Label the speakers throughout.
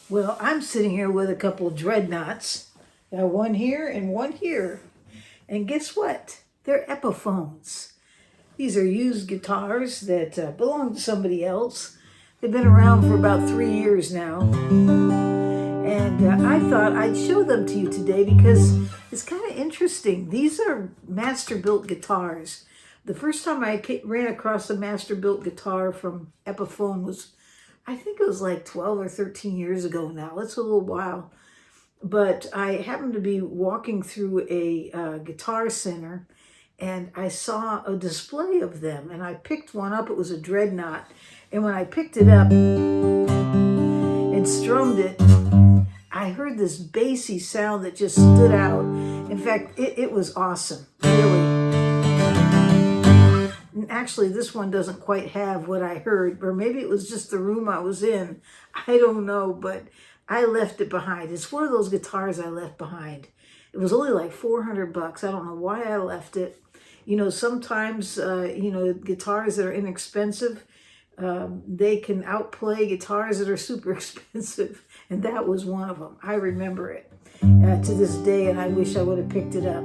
Speaker 1: Well, I'm sitting here with a couple of dreadnoughts. Got one here and one here. And guess what? They're Epiphones. These are used guitars that belong to somebody else. They've been around for about 3 years now. And I thought I'd show them to you today because it's kind of interesting. These are Masterbuilt guitars. The first time I ran across a Masterbuilt guitar from Epiphone was, I think it was like 12 or 13 years ago now. It's a little while. But I happened to be walking through a guitar center and I saw a display of them and I picked one up. It was a dreadnought. And when I picked it up and strummed it, I heard this bassy sound that just stood out. In fact, it was awesome, really. And actually, this one doesn't quite have what I heard, or maybe it was just the room I was in. I don't know, but I left it behind. It's one of those guitars I left behind. It was only like $400. I don't know why I left it. You know, sometimes, guitars that are inexpensive, they can outplay guitars that are super expensive. And that was one of them. I remember it to this day, and I wish I would have picked it up.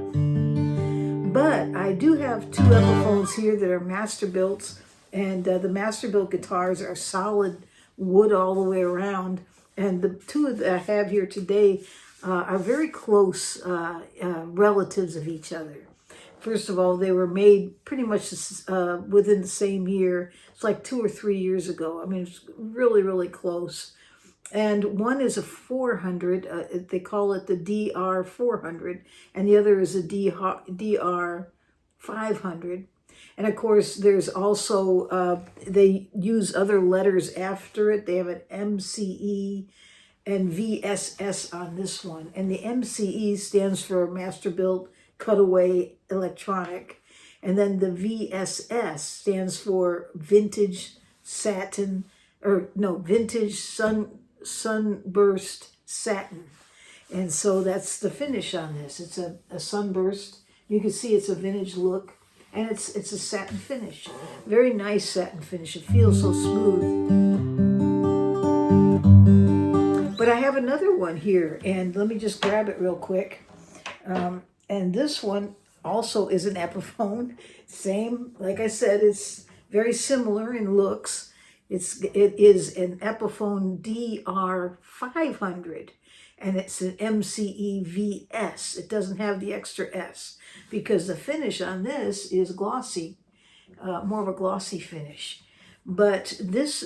Speaker 1: But I do have two Epiphones here that are Masterbilts, and the Masterbuilt guitars are solid wood all the way around. And the two that I have here today are very close relatives of each other. First of all, they were made pretty much within the same year. It's like 2 or 3 years ago. I mean, it's really, really close. And one is a 400, they call it the DR-400, and the other is a DR-500. And of course, there's also, they use other letters after it. They have an MCE and VSS on this one. And the MCE stands for Masterbuilt Cutaway Electronic. And then the VSS stands for Vintage Satin, Vintage Sunburst Satin. And so that's the finish on this. It's a sunburst. You can see it's a vintage look. And it's a satin finish. Very nice satin finish. It feels so smooth. But I have another one here, and let me just grab it real quick. And this one also is an Epiphone. Same, like I said, it's very similar in looks. It is an Epiphone DR-500, and it's an MCE-VS. It doesn't have the extra S because the finish on this is glossy, more of a glossy finish. But this,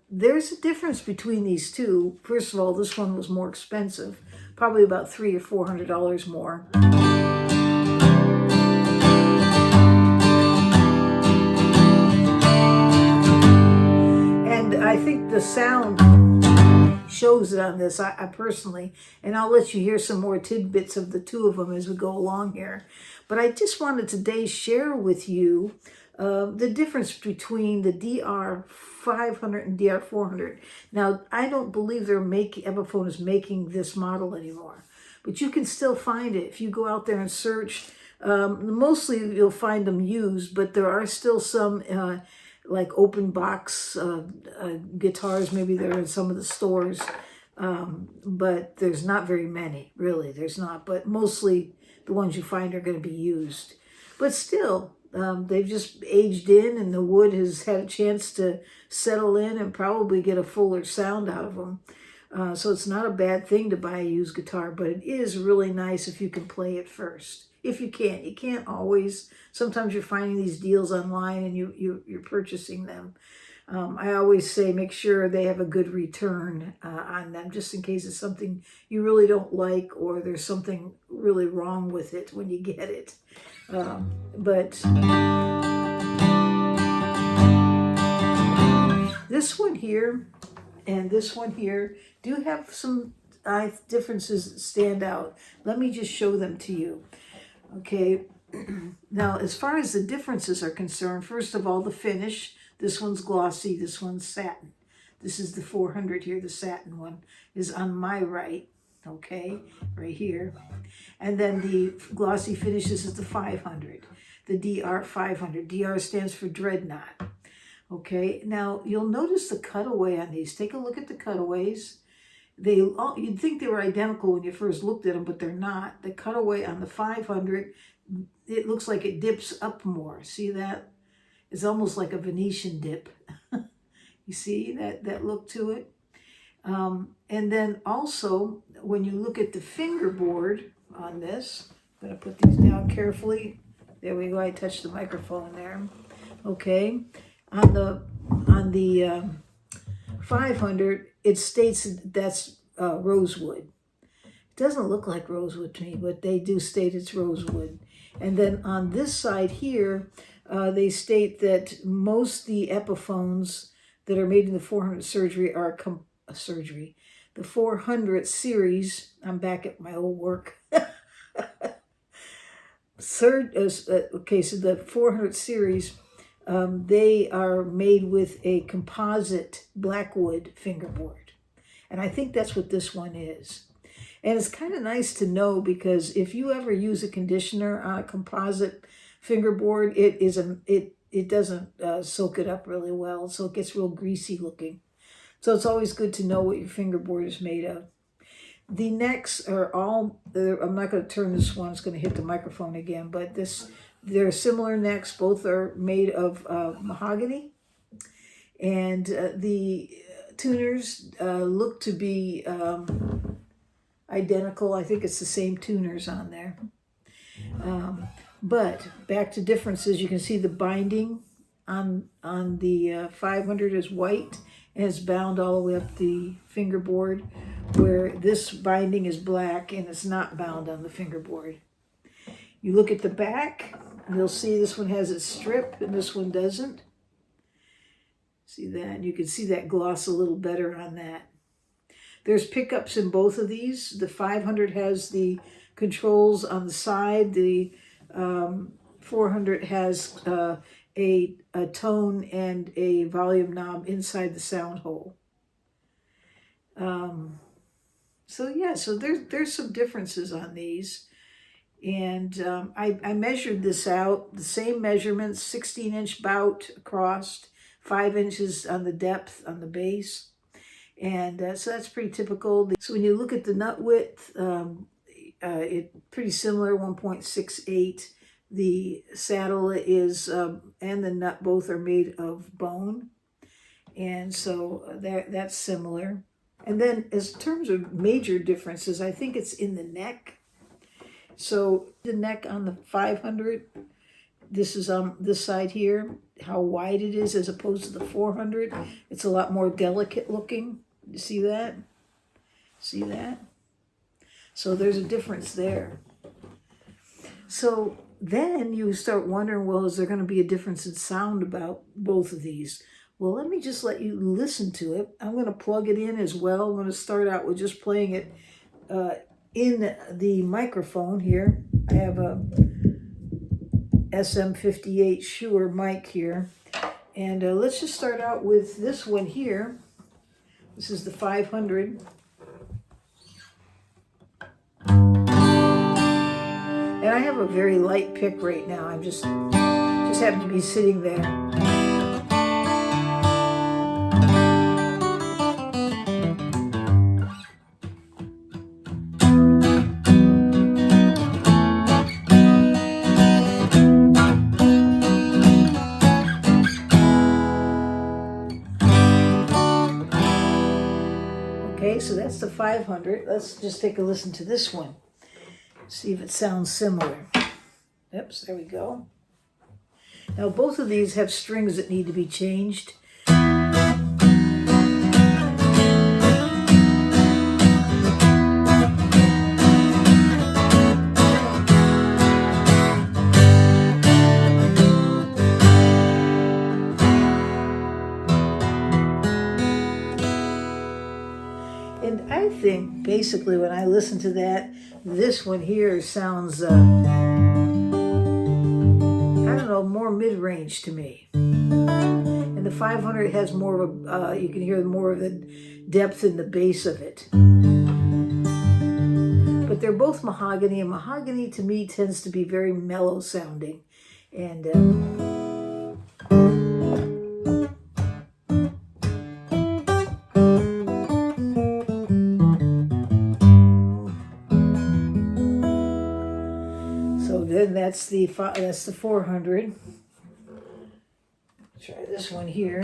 Speaker 1: there's a difference between these two. First of all, this one was more expensive, probably about $300 or $400 more. And I think the sound shows it on this, I personally, and I'll let you hear some more tidbits of the two of them as we go along here. But I just wanted today share with you the difference between the DR-500 and DR-400. Now, I don't believe Epiphone is making this model anymore, but you can still find it. If you go out there and search, mostly you'll find them used, but there are still some like open box guitars, maybe they're in some of the stores, but there's not very many, really, there's not, but mostly the ones you find are going to be used. But still, they've just aged in and the wood has had a chance to settle in and probably get a fuller sound out of them. So it's not a bad thing to buy a used guitar, but it is really nice if you can play it first. If you can't, you can't always. Sometimes you're finding these deals online and you're purchasing them. I always say make sure they have a good return on them, just in case it's something you really don't like or there's something really wrong with it when you get it. But this one here and this one here do have some differences that stand out. Let me just show them to you. Okay, now as far as the differences are concerned, first of all, the finish. This one's glossy, this one's satin. This is the 400 here, the satin one is on my right, okay, right here. And then the glossy finish, this is the 500, the DR-500. DR stands for dreadnought. Okay, now you'll notice the cutaway on these. Take a look at the cutaways. you'd think they were identical when you first looked at them, but they're not. The cutaway on the 500, it looks like it dips up more. See that? It's almost like a Venetian dip. You see that look to it? And then also, when you look at the fingerboard on this, I'm going to put these down carefully. There we go. I touched the microphone there. Okay. On the 500, it states that's rosewood. It doesn't look like rosewood to me, but they do state it's rosewood. And then on this side here, they state that most of the Epiphones that are made in the 400 the 400 series. I'm back at my old work. Okay, so the 400 series, they are made with a composite blackwood fingerboard. And I think that's what this one is. And it's kind of nice to know, because if you ever use a conditioner on a composite fingerboard, it doesn't soak it up really well, so it gets real greasy looking. So it's always good to know what your fingerboard is made of. The necks are all, I'm not going to turn this one, it's going to hit the microphone again, but they're similar necks. Both are made of mahogany. And the tuners look to be identical. I think it's the same tuners on there. But back to differences, you can see the binding on the 500 is white and it's bound all the way up the fingerboard, where this binding is black and it's not bound on the fingerboard. You look at the back, and you'll see this one has its strip and this one doesn't. See that? You can see that gloss a little better on that. There's pickups in both of these. The 500 has the controls on the side. The 400 has a tone and a volume knob inside the sound hole. So there's some differences on these. And I measured this out, the same measurements, 16-inch bout across, 5 inches on the depth on the base. And so that's pretty typical. So when you look at the nut width, it's pretty similar, 1.68. The saddle is, and the nut both are made of bone. And so that's similar. And then as terms of major differences, I think it's in the neck. So the neck on the 500, this is on this side here, how wide it is as opposed to the 400. It's a lot more delicate looking. You see that? See that? So there's a difference there. So then you start wondering, well, is there going to be a difference in sound about both of these? Well, let me just let you listen to it. I'm going to plug it in as well. I'm going to start out with just playing it in the microphone here. I have a SM58 Shure mic here. And let's just start out with this one here. This is the 500. And I have a very light pick right now. I'm just happen to be sitting there. Okay, so that's the 500. Let's just take a listen to this one. See if it sounds similar. Oops, there we go. Now both of these have strings that need to be changed. And I think basically when I listen to that, this one here sounds, I don't know, more mid-range to me. And the 500 has more of a, you can hear more of the depth in the bass of it. But they're both mahogany, and mahogany to me tends to be very mellow sounding. And that's the 400. Try this one here.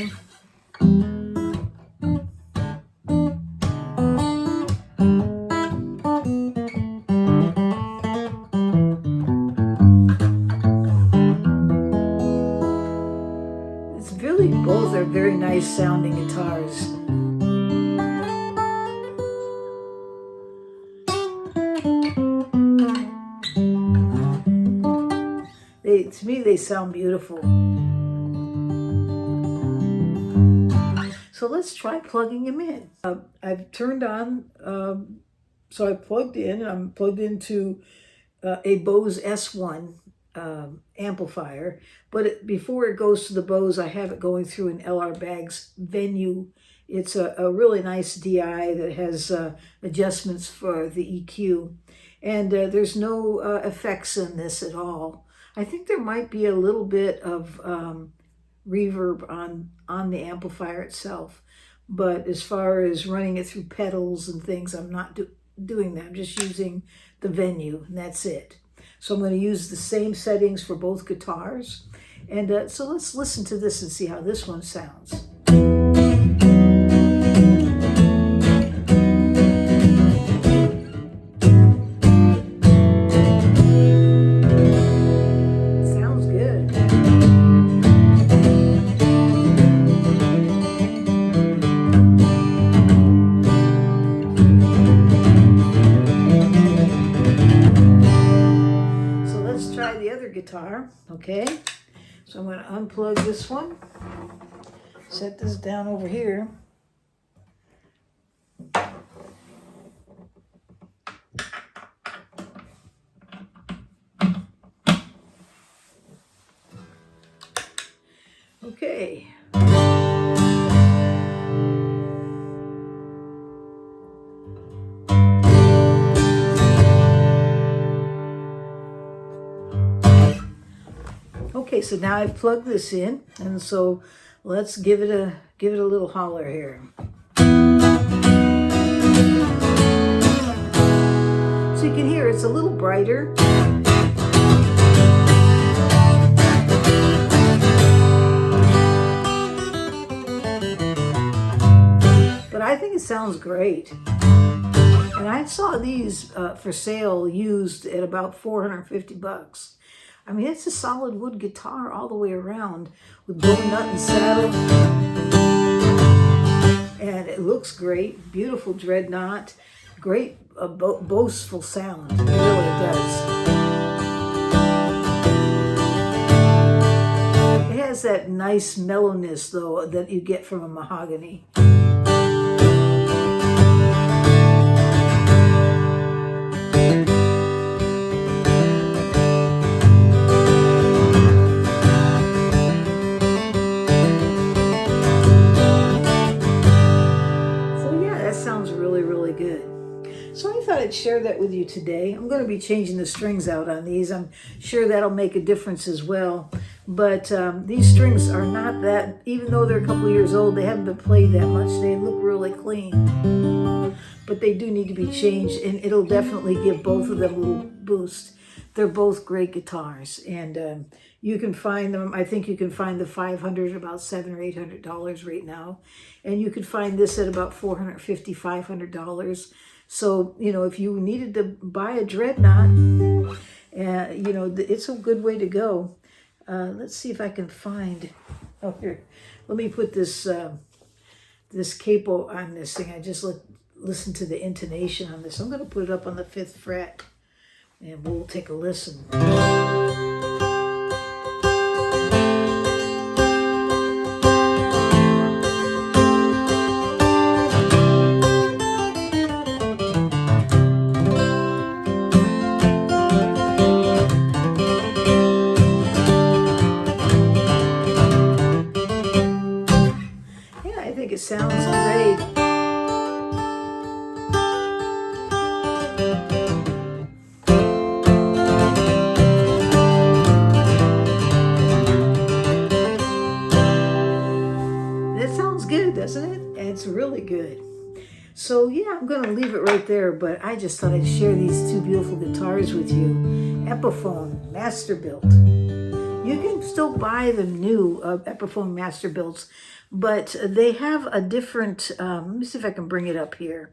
Speaker 1: It's really, both are very nice sounding guitars. To me, they sound beautiful. So let's try plugging them in. I've turned on, so I plugged in, I'm plugged into a Bose S1 amplifier, but before it goes to the Bose, I have it going through an LR Baggs Venue. It's a really nice DI that has adjustments for the EQ, and there's no effects in this at all. I think there might be a little bit of reverb on the amplifier itself, but as far as running it through pedals and things, I'm not doing that. I'm just using the Venue, and that's it. So I'm going to use the same settings for both guitars, and so let's listen to this and see how this one sounds. Guitar, okay? So I'm going to unplug this one, set this down over here. Okay. Okay, so now I've plugged this in, and so let's give it a little holler here. So you can hear it's a little brighter. But I think it sounds great. And I saw these for sale used at about $450. I mean, it's a solid wood guitar all the way around with bow nut and saddle. And it looks great. Beautiful dreadnought. Great boastful sound. It really does. It has that nice mellowness, though, that you get from a mahogany. I'd share that with you today. I'm going to be changing the strings out on these. I'm sure that'll make a difference as well. But these strings are not that, even though they're a couple years old, they haven't been played that much. They look really clean. But they do need to be changed, and it'll definitely give both of them a little boost. They're both great guitars, and you can find them. I think you can find the 500 at about $700 or $800 right now, and you can find this at about $450, $500. So, you know, if you needed to buy a dreadnought, you know, it's a good way to go. Let's see if I can find, oh, here, let me put this this capo on this thing. I just listen to the intonation on this. I'm going to put it up on the 5th fret, and we'll take a listen. It sounds great. That sounds good, doesn't it? It's really good. So yeah, I'm going to leave it right there, but I just thought I'd share these two beautiful guitars with you. Epiphone Masterbilt. You can still buy the new Epiphone Masterbilts, but they have a different, let me see if I can bring it up here.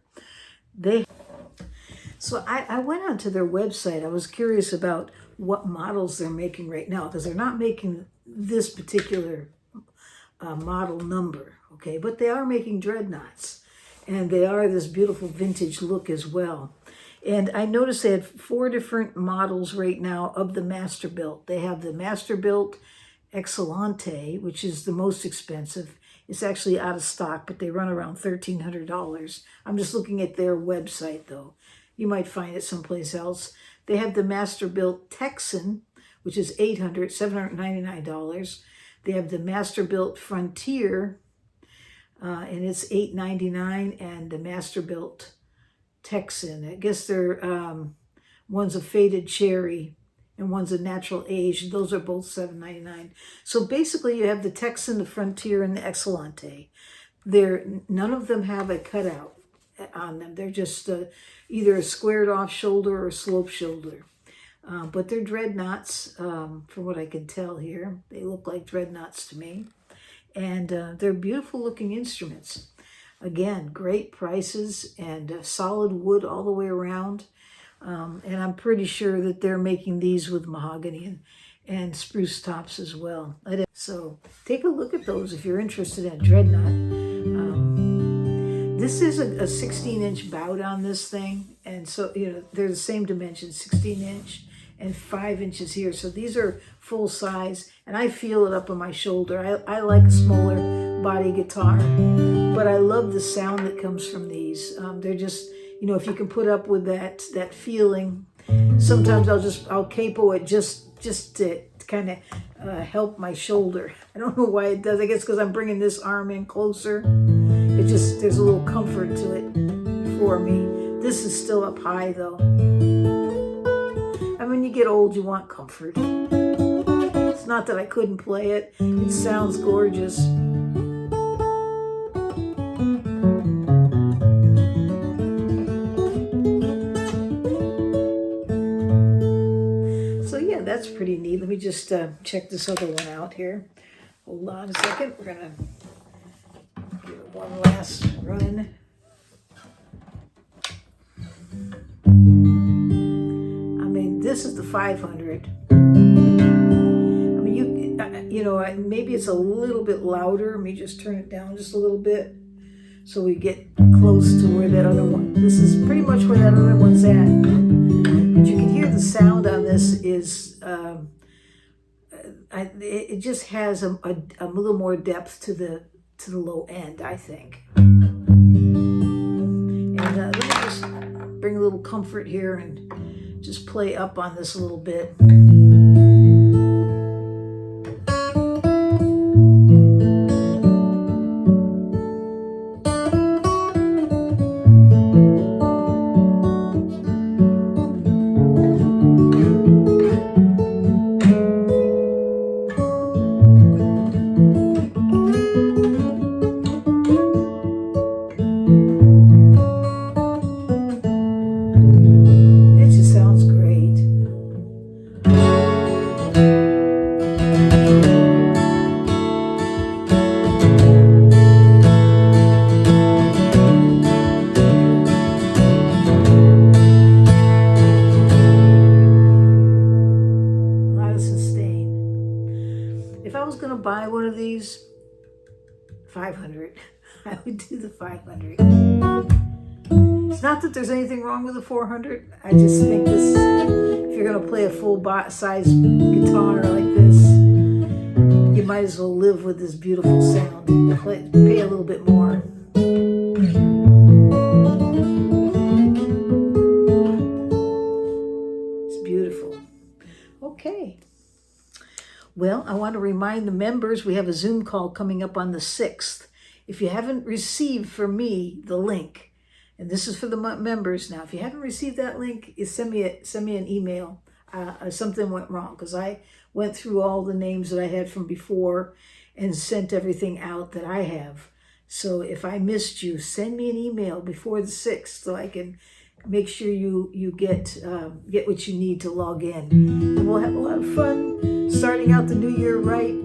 Speaker 1: So I went onto their website. I was curious about what models they're making right now, because they're not making this particular model number, okay? But they are making dreadnoughts, and they are this beautiful vintage look as well. And I noticed they had 4 different models right now of the Masterbuilt. They have the Masterbuilt Excellente, which is the most expensive. It's actually out of stock, but they run around $1,300. I'm just looking at their website, though. You might find it someplace else. They have the Masterbuilt Texan, which is $799. They have the Masterbuilt Frontier, and it's $899, and the Masterbuilt Texan. I guess they're one's a faded cherry and one's a natural age. Those are both $799. So basically, you have the Texan, the Frontier, and the Excellente. None of them have a cutout on them. They're just either a squared off shoulder or a slope shoulder. But they're dreadnoughts, from what I can tell here. They look like dreadnoughts to me. And they're beautiful looking instruments. Again, great prices and solid wood all the way around. And I'm pretty sure that they're making these with mahogany and spruce tops as well. So take a look at those if you're interested in a dreadnought. This is a 16-inch bout on this thing. And so, they're the same dimensions, 16-inch and 5 inches here. So these are full size, and I feel it up on my shoulder. I like a smaller body guitar, but I love the sound that comes from these. They're just, if you can put up with that feeling. Sometimes I'll capo it just to kind of help my shoulder. I don't know why it does. I guess because I'm bringing this arm in closer. There's a little comfort to it for me. This is still up high though. And when you get old, you want comfort. It's not that I couldn't play it. It sounds gorgeous. So yeah, that's pretty neat. Let me just check this other one out here. Hold on a second. We're gonna give it one last run. This is the 500. Maybe it's a little bit louder. Let me just turn it down just a little bit so we get close to where that other one. This is pretty much where that other one's at. But you can hear the sound on this is, it just has a little more depth to the low end, I think. And let me just bring a little comfort here and just play up on this a little bit. Buy one of these, 500. I would do the 500. It's not that there's anything wrong with the 400. I just think this, if you're going to play a full size guitar like this, you might as well live with this beautiful sound. Pay a little bit more. It's beautiful. Okay. Well, I want to remind the members we have a Zoom call coming up on the 6th. If you haven't received from me the link, and this is for the members now, if you haven't received that link, send me an email. Something went wrong because I went through all the names that I had from before and sent everything out that I have. So if I missed you, send me an email before the 6th so I can make sure you get what you need to log in. And we'll have a lot of fun starting out the new year right,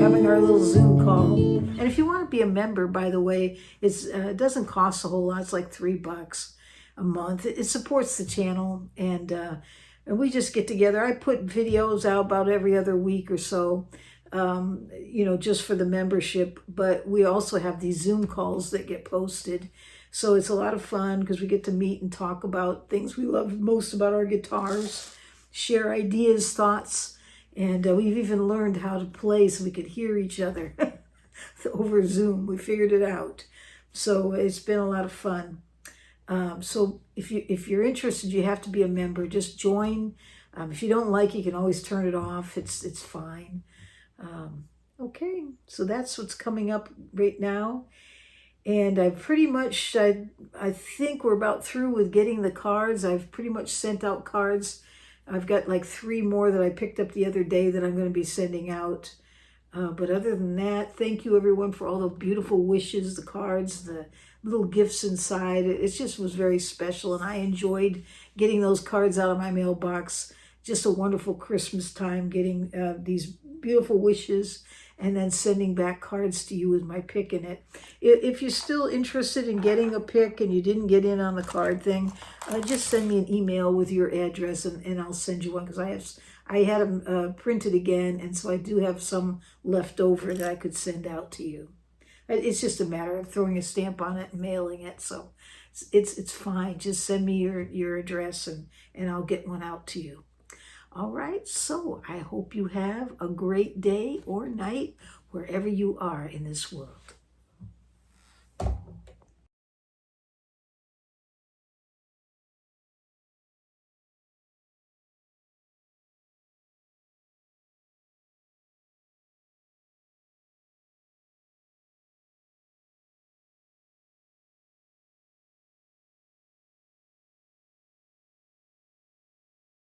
Speaker 1: having our little Zoom call. And if you want to be a member, by the way, it doesn't cost a whole lot. It's like $3 a month. It supports the channel, and we just get together. I put videos out about every other week or so, just for the membership. But we also have these Zoom calls that get posted. So it's a lot of fun because we get to meet and talk about things we love most about our guitars, share ideas, thoughts, and we've even learned how to play so we could hear each other over Zoom. We figured it out. So it's been a lot of fun. So if you're interested, you have to be a member. Just join. If you don't like it, you can always turn it off. It's fine. Okay, so that's what's coming up right now. And I think we're about through with getting the cards. I've pretty much sent out cards. I've got like 3 more that I picked up the other day that I'm going to be sending out. But other than that, thank you everyone for all the beautiful wishes, the cards, the little gifts inside. It just was very special, and I enjoyed getting those cards out of my mailbox. Just a wonderful Christmas time, getting these beautiful wishes and then sending back cards to you with my pick in it. If you're still interested in getting a pick and you didn't get in on the card thing, just send me an email with your address and I'll send you one, because I had them printed again, and so I do have some left over that I could send out to you. It's just a matter of throwing a stamp on it and mailing it, so it's fine. Just send me your address and I'll get one out to you. All right, so I hope you have a great day or night wherever you are in this world.